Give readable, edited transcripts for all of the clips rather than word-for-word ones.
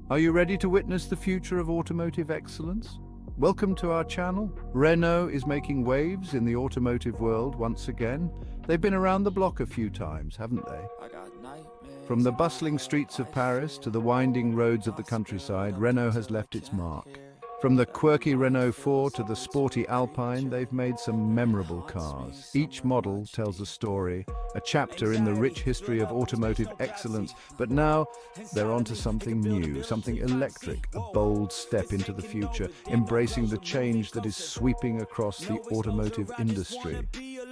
Are you ready to witness the future of automotive excellence? Welcome to our channel. Renault is making waves in the automotive world once again. They've been around the block a few times, haven't they? From the bustling streets of Paris to the winding roads of the countryside, Renault has left its mark. From the quirky Renault Four to the sporty Alpine, they've made some memorable cars. Each model tells a story, a chapter in the rich history of automotive excellence. But now, they're onto something new, something electric, a bold step into the future, embracing the change that is sweeping across the automotive industry.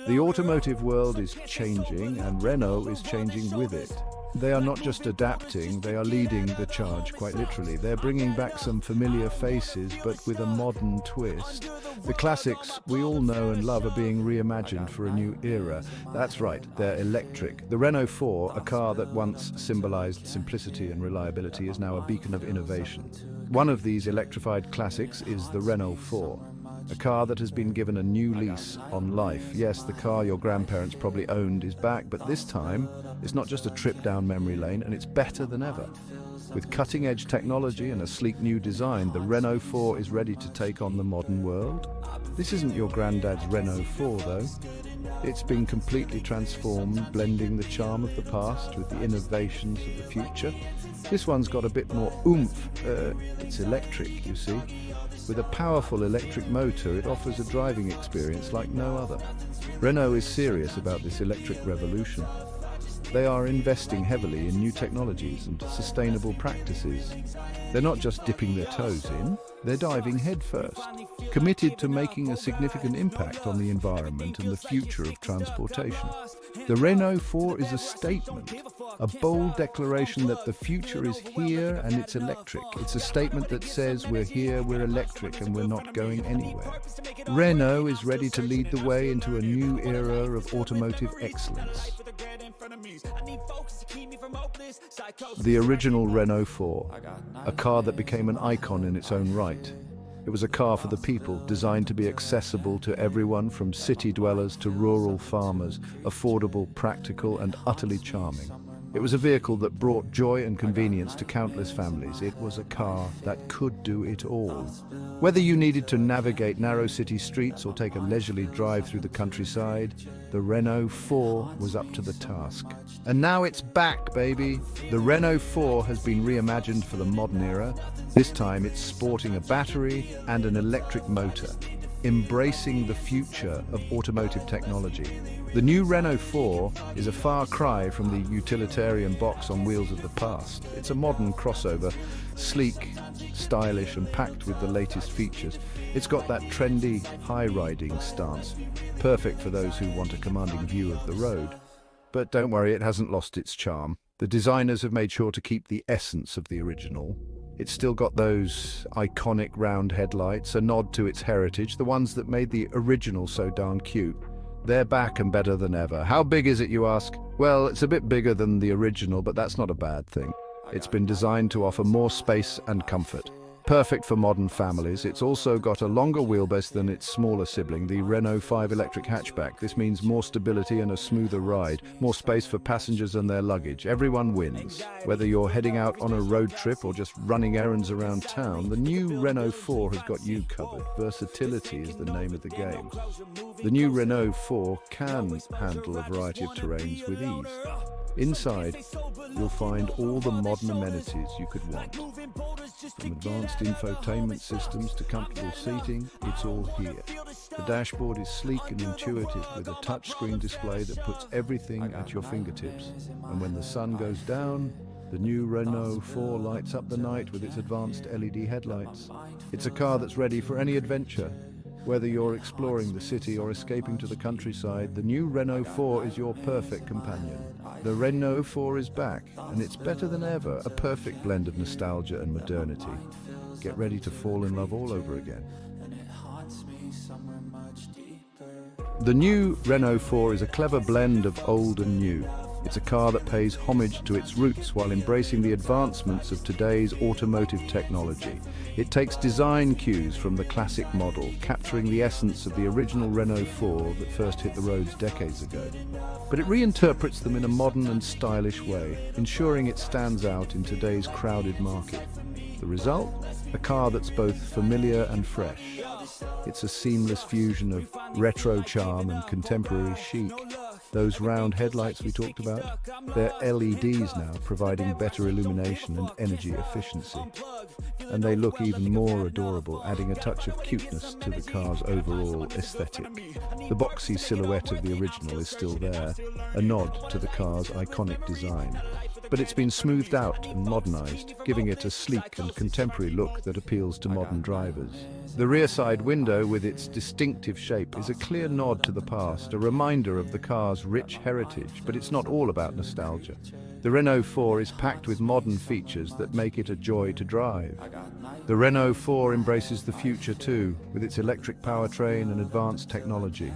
The automotive world is changing, and Renault is changing with it. They are not just adapting, they are leading the charge, quite literally. They're bringing back some familiar faces, but with a modern twist. The classics we all know and love are being reimagined for a new era. That's right, they're electric. The Renault Four, a car that once symbolized simplicity and reliability, is now a beacon of innovation. One of these electrified classics is the Renault Four. A car that has been given a new lease on life. Yes, the car your grandparents probably owned is back, but this time, it's not just a trip down memory lane, and it's better than ever. With cutting-edge technology and a sleek new design, the Renault Four is ready to take on the modern world. This isn't your granddad's Renault Four, though. It's been completely transformed, blending the charm of the past with the innovations of the future. This one's got a bit more oomph. It's electric, you see. With a powerful electric motor, it offers a driving experience like no other. Renault is serious about this electric revolution. They are investing heavily in new technologies and sustainable practices. They're not just dipping their toes in, they're diving headfirst, committed to making a significant impact on the environment and the future of transportation. The Renault Four is a statement, a bold declaration that the future is here and it's electric. It's a statement that says we're here, we're electric, and we're not going anywhere. Renault is ready to lead the way into a new era of automotive excellence. The original Renault Four, a car that became an icon in its own right. It was a car for the people, designed to be accessible to everyone from city dwellers to rural farmers, affordable, practical, and utterly charming. It was a vehicle that brought joy and convenience to countless families. It was a car that could do it all. Whether you needed to navigate narrow city streets or take a leisurely drive through the countryside, the Renault Four was up to the task. And now it's back, baby! The Renault Four has been reimagined for the modern era. This time it's sporting a battery and an electric motor, embracing the future of automotive technology. The new Renault Four is a far cry from the utilitarian box on wheels of the past. It's a modern crossover, sleek, stylish, and packed with the latest features. It's got that trendy, high-riding stance, perfect for those who want a commanding view of the road. But don't worry, it hasn't lost its charm. The designers have made sure to keep the essence of the original. It's still got those iconic round headlights, a nod to its heritage, the ones that made the original so darn cute. They're back and better than ever. How big is it, you ask? Well, it's a bit bigger than the original, but that's not a bad thing. It's been designed to offer more space and comfort. Perfect for modern families. It's also got a longer wheelbase than its smaller sibling, the Renault Five electric hatchback. This means more stability and a smoother ride, more space for passengers and their luggage. Everyone wins. Whether you're heading out on a road trip or just running errands around town, the new Renault Four has got you covered. Versatility is the name of the game. The new Renault Four can handle a variety of terrains with ease. Inside, you'll find all the modern amenities you could want. From advanced infotainment systems to comfortable seating, it's all here. The dashboard is sleek and intuitive with a touchscreen display that puts everything at your fingertips. And when the sun goes down, the new Renault Four lights up the night with its advanced LED headlights. It's a car that's ready for any adventure. Whether you're exploring the city or escaping to the countryside, the new Renault Four is your perfect companion. The Renault Four is back, and it's better than ever, a perfect blend of nostalgia and modernity. Get ready to fall in love all over again. The new Renault Four is a clever blend of old and new. It's a car that pays homage to its roots while embracing the advancements of today's automotive technology. It takes design cues from the classic model, capturing the essence of the original Renault 4 that first hit the roads decades ago. But it reinterprets them in a modern and stylish way, ensuring it stands out in today's crowded market. The result? A car that's both familiar and fresh. It's a seamless fusion of retro charm and contemporary chic. Those round headlights we talked about, they're LEDs now, providing better illumination and energy efficiency. And they look even more adorable, adding a touch of cuteness to the car's overall aesthetic. The boxy silhouette of the original is still there, a nod to the car's iconic design. But it's been smoothed out and modernized, giving it a sleek and contemporary look that appeals to modern drivers. The rear side window, with its distinctive shape, is a clear nod to the past, a reminder of the car's rich heritage, but it's not all about nostalgia. The Renault Four is packed with modern features that make it a joy to drive. The Renault Four embraces the future too, with its electric powertrain and advanced technology.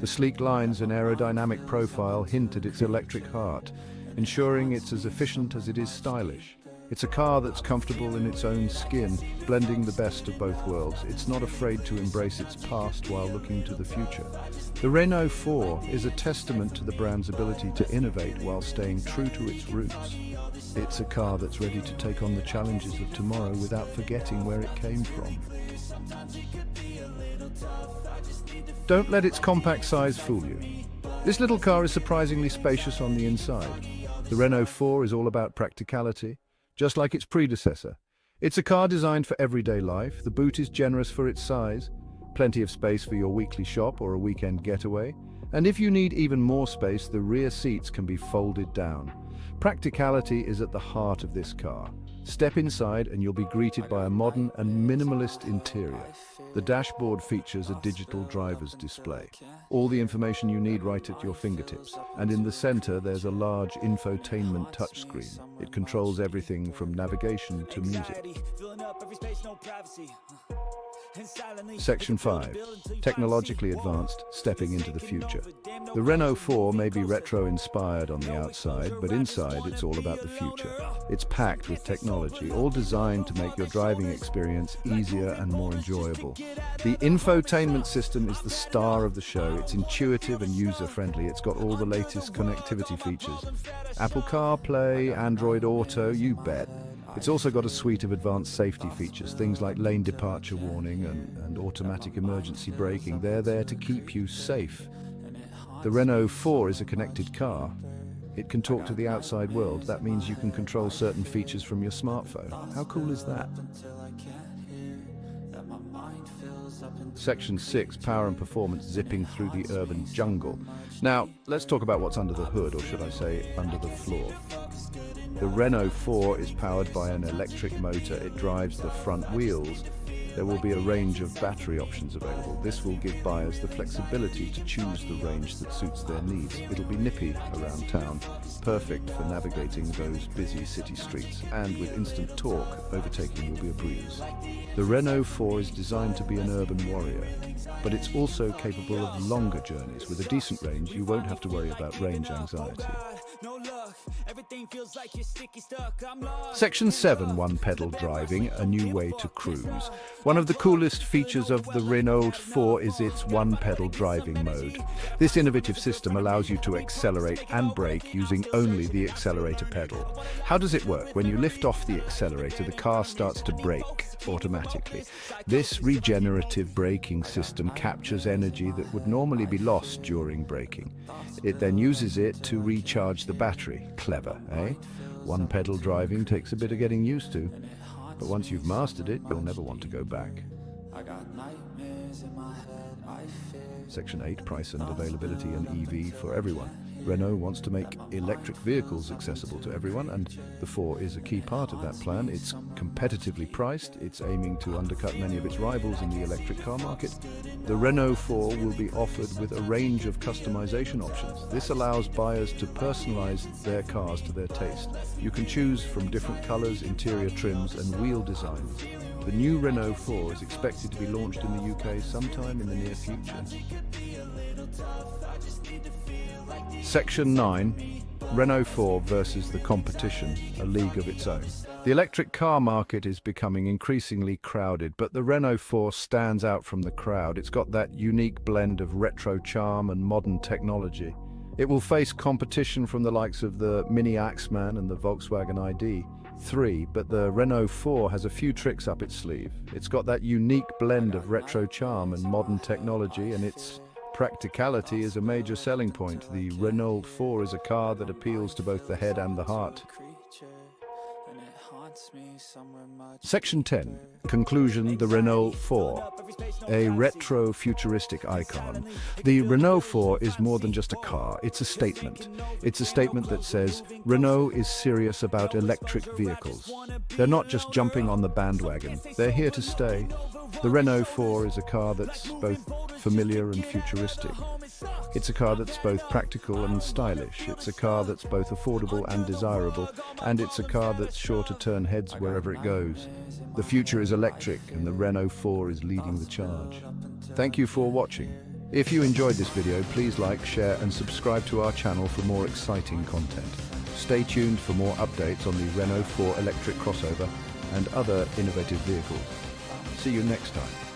The sleek lines and aerodynamic profile hint at its electric heart, ensuring it's as efficient as it is stylish. It's a car that's comfortable in its own skin, blending the best of both worlds. It's not afraid to embrace its past while looking to the future. The Renault Four is a testament to the brand's ability to innovate while staying true to its roots. It's a car that's ready to take on the challenges of tomorrow without forgetting where it came from. Don't let its compact size fool you. This little car is surprisingly spacious on the inside. The Renault Four is all about practicality, just like its predecessor. It's a car designed for everyday life. The boot is generous for its size, plenty of space for your weekly shop or a weekend getaway. And if you need even more space, the rear seats can be folded down. Practicality is at the heart of this car. Step inside and you'll be greeted by a modern and minimalist interior. The dashboard features a digital driver's display. All the information you need right at your fingertips. And in the center, there's a large infotainment touchscreen. It controls everything from navigation to music. Section 5. Technologically advanced, stepping into the future. The Renault 4 may be retro-inspired on the outside, but inside it's all about the future. It's packed with technology, all designed to make your driving experience easier and more enjoyable. The infotainment system is the star of the show. It's intuitive and user-friendly. It's got all the latest connectivity features. Apple CarPlay, Android Auto, you bet. It's also got a suite of advanced safety features, things like lane departure warning and automatic emergency braking. They're there to keep you safe. The Renault 4 is a connected car. It can talk to the outside world. That means you can control certain features from your smartphone. How cool is that? Section 6, power and performance, zipping through the urban jungle. Now, let's talk about what's under the hood, or should I say, under the floor. The Renault 4 is powered by an electric motor. It drives the front wheels. There will be a range of battery options available. This will give buyers the flexibility to choose the range that suits their needs. It'll be nippy around town, perfect for navigating those busy city streets, and with instant torque, overtaking will be a breeze. The Renault 4 is designed to be an urban warrior, but it's also capable of longer journeys. With a decent range, you won't have to worry about range anxiety. Section 7, one-pedal driving, a new way to cruise. One of the coolest features of the Renault 4 is its one-pedal driving mode. This innovative system allows you to accelerate and brake using only the accelerator pedal. How does it work? When you lift off the accelerator, the car starts to brake automatically. This regenerative braking system captures energy that would normally be lost during braking. It then uses it to recharge the battery. Clever, eh? One-pedal driving takes a bit of getting used to, but once you've mastered it, you'll never want to go back. Section 8, price and availability, and EV for everyone. Renault wants to make electric vehicles accessible to everyone, and the 4 is a key part of that plan. It's competitively priced. It's aiming to undercut many of its rivals in the electric car market. The Renault 4 will be offered with a range of customization options. This allows buyers to personalize their cars to their taste. You can choose from different colors, interior trims, and wheel designs. The new Renault 4 is expected to be launched in the UK sometime in the near future. Section 9, Renault 4 versus the competition, a league of its own. The electric car market is becoming increasingly crowded, but the Renault 4 stands out from the crowd. It's got that unique blend of retro charm and modern technology. It will face competition from the likes of the Mini Axeman and the Volkswagen ID. 3, but the Renault 4 has a few tricks up its sleeve. It's got that unique blend of retro charm and modern technology, and its practicality is a major selling point. The Renault 4 is a car that appeals to both the head and the heart. Section 10. Conclusion. The Renault 4. A retro-futuristic icon. The Renault 4 is more than just a car, it's a statement. It's a statement that says Renault is serious about electric vehicles. They're not just jumping on the bandwagon, they're here to stay. The Renault 4 is a car that's both familiar and futuristic. It's a car that's both practical and stylish. It's a car that's both affordable and desirable. And it's a car that's sure to turn heads wherever it goes. The future is electric, and the Renault 4 is leading the charge. Thank you for watching. If you enjoyed this video, please like, share and subscribe to our channel for more exciting content. Stay tuned for more updates on the Renault 4 electric crossover and other innovative vehicles. See you next time.